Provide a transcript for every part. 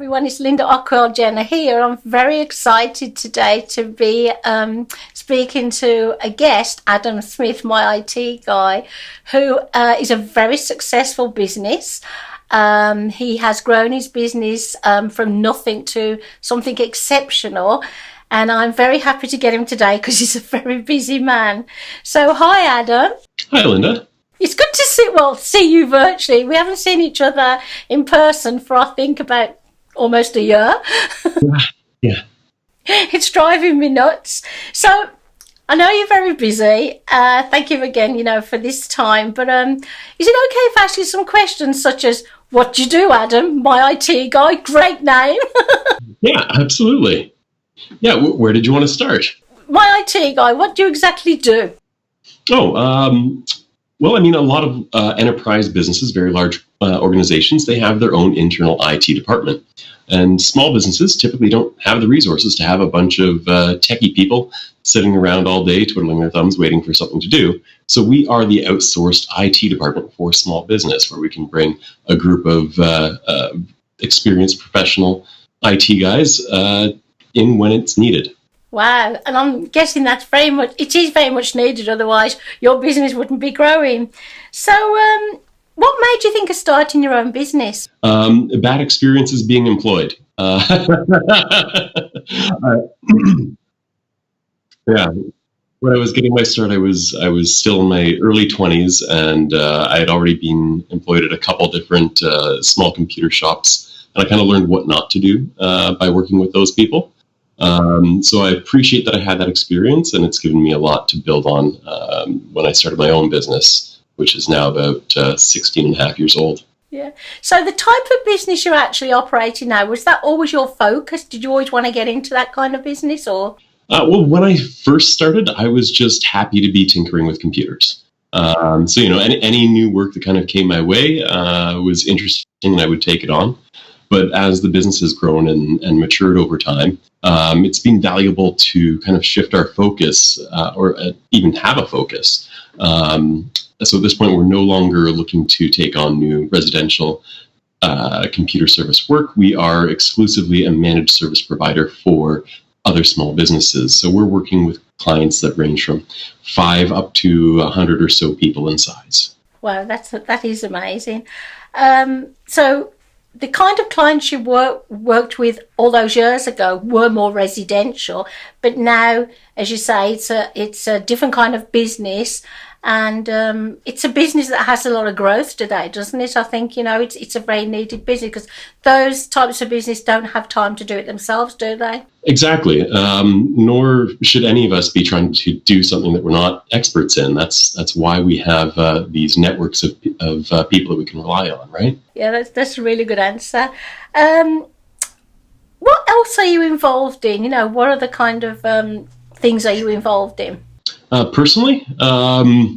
everyone, it's Linda Ockwell-Jenner here. I'm very excited today to be speaking to a guest, Adam Smith, my IT guy, who is a very successful business. He has grown his business from nothing to something exceptional, and I'm very happy to get him today because he's a very busy man. So hi, Adam. Hi, Linda. It's good to see you virtually. We haven't seen each other in person for, I think, about almost a year. Yeah. It's driving me nuts. So I know you're very busy. Thank you again, for this time. But is it okay if I ask you some questions such as, what do you do, Adam? My IT guy, great name. Yeah, absolutely. Yeah, where did you want to start? My IT guy, what do you exactly do? Well, a lot of enterprise businesses, very large organizations, they have their own internal IT department. And small businesses typically don't have the resources to have a bunch of techie people sitting around all day twiddling their thumbs waiting for something to do. So we are the outsourced IT department for small business, where we can bring a group of experienced professional IT guys in when it's needed. Wow, and I'm guessing it is very much needed, otherwise your business wouldn't be growing. So what made you think of starting your own business? Bad experiences being employed. Yeah, when I was getting my start, I was still in my early 20s, and I had already been employed at a couple different small computer shops, and I kind of learned what not to do by working with those people. So I appreciate that I had that experience, and it's given me a lot to build on when I started my own business, which is now about 16 and a half years old. Yeah. So the type of business you're actually operating now, was that always your focus? Did you always want to get into that kind of business, or? Well, when I first started, I was just happy to be tinkering with computers. So, any new work that kind of came my way was interesting, and I would take it on. But as the business has grown and matured over time, it's been valuable to kind of shift our focus or even have a focus. So at this point, we're no longer looking to take on new residential computer service work. We are exclusively a managed service provider for other small businesses. So we're working with clients that range from 5 up to 100 or so people in size. Wow, that is amazing. So the kind of clients you worked with all those years ago were more residential, but now, as you say, it's a different kind of business, and it's a business that has a lot of growth today, doesn't it? I think it's a very needed business, because those types of business don't have time to do it themselves, do they? Exactly. Nor should any of us be trying to do something that we're not experts in. That's why we have these networks of people that we can rely on, right? Yeah, that's a really good answer. What else are you involved in? What other kind of things are you involved in? Personally, I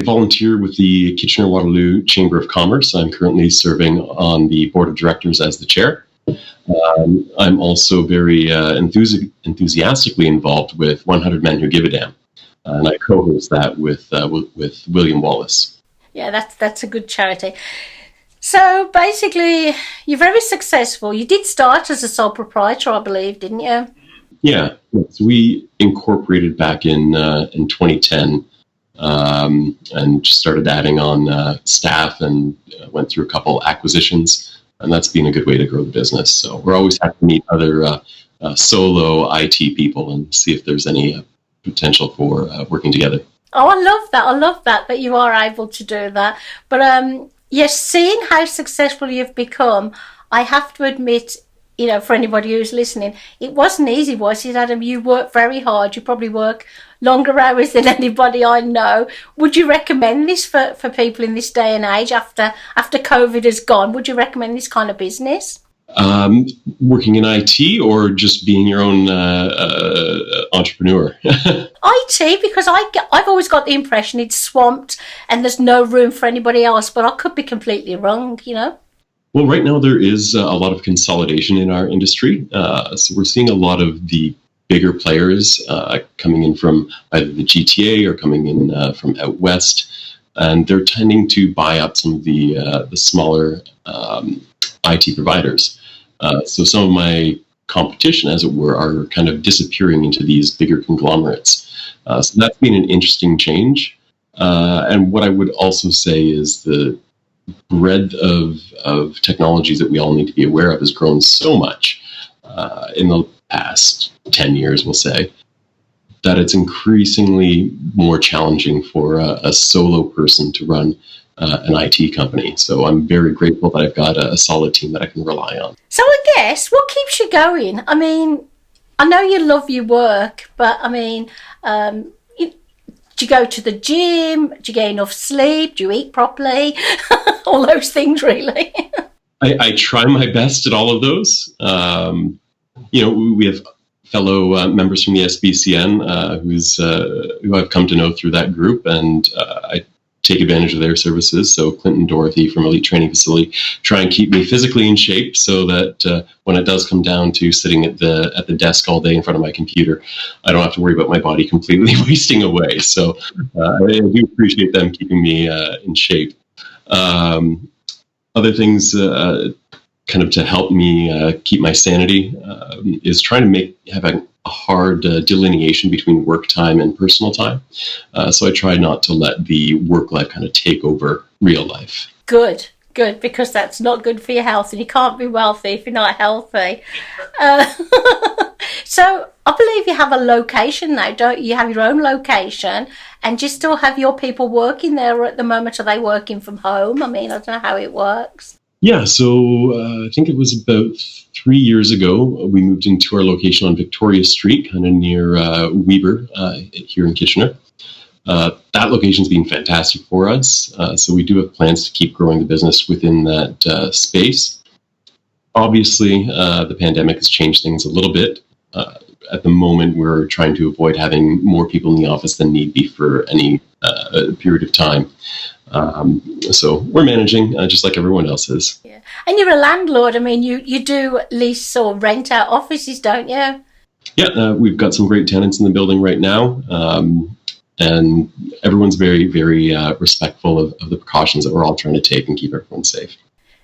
volunteer with the Kitchener-Waterloo Chamber of Commerce. I'm currently serving on the board of directors as the chair. I'm also very enthusiastically involved with 100 Men Who Give a Damn, and I co-host that with William Wallace. Yeah, that's a good charity. So basically, you're very successful. You did start as a sole proprietor, I believe, didn't you? Yeah, so we incorporated back in 2010, and just started adding on staff, and went through a couple acquisitions. And that's been a good way to grow the business. So we're always happy to meet other solo IT people and see if there's any potential for working together. Oh, I love that you are able to do that. But yes, seeing how successful you've become, I have to admit, for anybody who's listening, it wasn't easy, was it, Adam? You work very hard. You probably work longer hours than anybody I know. Would you recommend this for people in this day and age after COVID has gone? Would you recommend this kind of business? Working in IT or just being your own entrepreneur? IT, because I've always got the impression it's swamped and there's no room for anybody else, but I could be completely wrong, Well, right now there is a lot of consolidation in our industry. So we're seeing a lot of the bigger players coming in from either the GTA or coming in from out west, and they're tending to buy up some of the smaller IT providers. So some of my competition, as it were, are kind of disappearing into these bigger conglomerates. So that's been an interesting change. And what I would also say is the breadth of technologies that we all need to be aware of has grown so much in the past 10 years, we'll say, that it's increasingly more challenging for a solo person to run an IT company. So I'm very grateful that I've got a solid team that I can rely on. So I guess what keeps you going? I mean, I know you love your work, but I mean, do you go to the gym? Do you get enough sleep? Do you eat properly? All those things, really. I try my best at all of those. We have fellow members from the SBCN who I've come to know through that group, and I take advantage of their services. So Clint and Dorothy from Elite Training Facility try and keep me physically in shape so that when it does come down to sitting at the desk all day in front of my computer, I don't have to worry about my body completely wasting away. So I do appreciate them keeping me in shape. Other things kind of to help me keep my sanity is trying to have a hard delineation between work time and personal time. So I try not to let the work life kind of take over real life. Good, because that's not good for your health, and you can't be wealthy if you're not healthy. So I believe you have a location now, don't you? You have your own location, and you still have your people working there at the moment. Are they working from home? I mean, I don't know how it works. Yeah, so I think it was about 3 years ago, we moved into our location on Victoria Street, kind of near Weber here in Kitchener. That location's been fantastic for us, so we do have plans to keep growing the business within that space. Obviously, the pandemic has changed things a little bit. At the moment, we're trying to avoid having more people in the office than need be for any period of time. So we're managing just like everyone else is. Yeah. And you're a landlord. I mean, you do lease or rent out offices, don't you? Yeah, we've got some great tenants in the building right now. And everyone's very, very respectful of the precautions that we're all trying to take and keep everyone safe.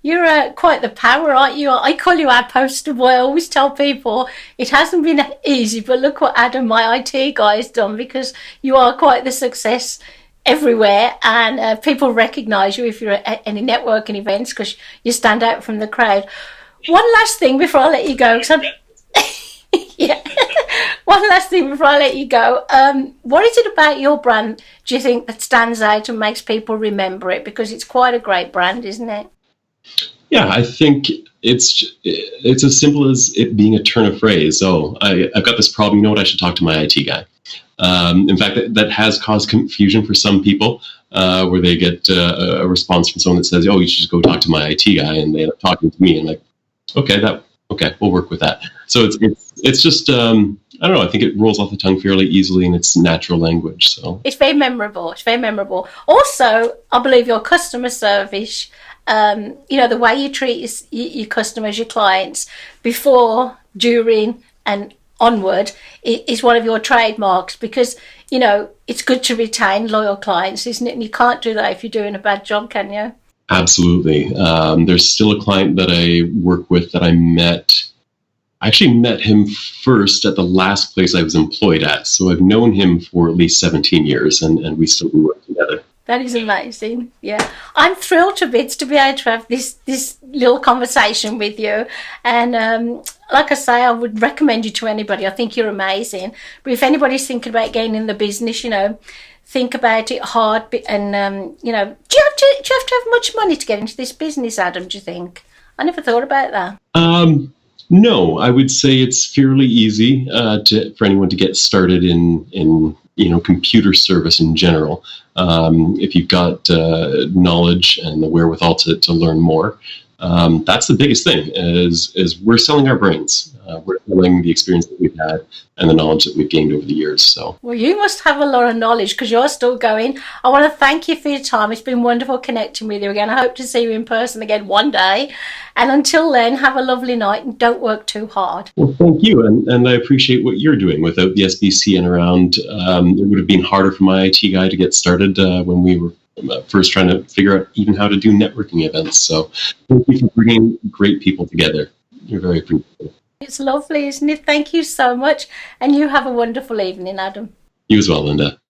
You're quite the power, aren't you? I call you our poster boy. I always tell people it hasn't been easy, but look what Adam, my IT guy, has done, because you are quite the success everywhere, and people recognise you if you're at any networking events because you stand out from the crowd. One last thing before I let you go. Yeah. One last thing before I let you go. What is it about your brand, do you think, that stands out and makes people remember it? Because it's quite a great brand, isn't it? Yeah, I think it's as simple as it being a turn of phrase. Oh, I've got this problem. You know what? I should talk to my IT guy. In fact, that has caused confusion for some people, where they get a response from someone that says, "Oh, you should just go talk to my IT guy," and they end up talking to me, and like, okay, we'll work with that. So it's just I don't know. I think it rolls off the tongue fairly easily, and it's natural language. So it's very memorable. It's very memorable. Also, I believe your customer service. The way you treat your customers, your clients, before, during, and onward is one of your trademarks, because, it's good to retain loyal clients, isn't it? And you can't do that if you're doing a bad job, can you? Absolutely. There's still a client that I work with that I actually met him first at the last place I was employed at. So I've known him for at least 17 years, and we still work together. That is amazing. Yeah, I'm thrilled to bits to be able to have this little conversation with you. And like I say, I would recommend you to anybody. I think you're amazing. But if anybody's thinking about getting in the business, think about it hard. And do you have to have much money to get into this business, Adam? Do you think? I never thought about that. No, I would say it's fairly easy for anyone to get started in computer service in general. If you've got knowledge and the wherewithal to learn more, that's the biggest thing. Is we're selling our brains. We're selling the experience that we've had and the knowledge that we've gained over the years. So, well, you must have a lot of knowledge because you're still going. I want to thank you for your time. It's been wonderful connecting with you again. I hope to see you in person again one day. And until then, have a lovely night and don't work too hard. Well, thank you. And I appreciate what you're doing. Without the SBCN around, it would have been harder for my IT guy to get started when we were first trying to figure out even how to do networking events. So thank you for bringing great people together. You're very appreciative. It's lovely, isn't it? Thank you so much. And you have a wonderful evening, Adam. You as well, Linda.